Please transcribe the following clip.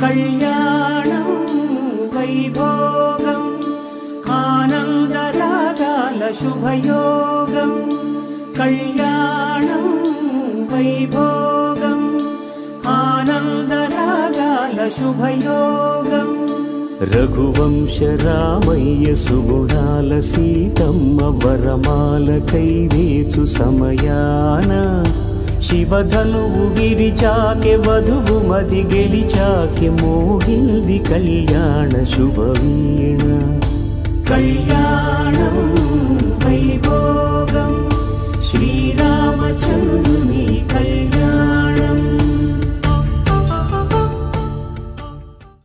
కళ్యాణం వైభోగం ఆనందరాగాల శుభయోగం కళ్యాణం వైభోగం ఆనందరాగాల శుభయోగం రఘువంశ రామయ్య సుగుణాల సీతమ్మ వరమాల కైవేచు సమయాన శివధనువు విరిచాకె వధువు మది గెలిచాకె మోగింది కళ్యాణ శుభవీణ కళ్యాణం వైభోగం శ్రీరామచంద్రుని కళ్యాణం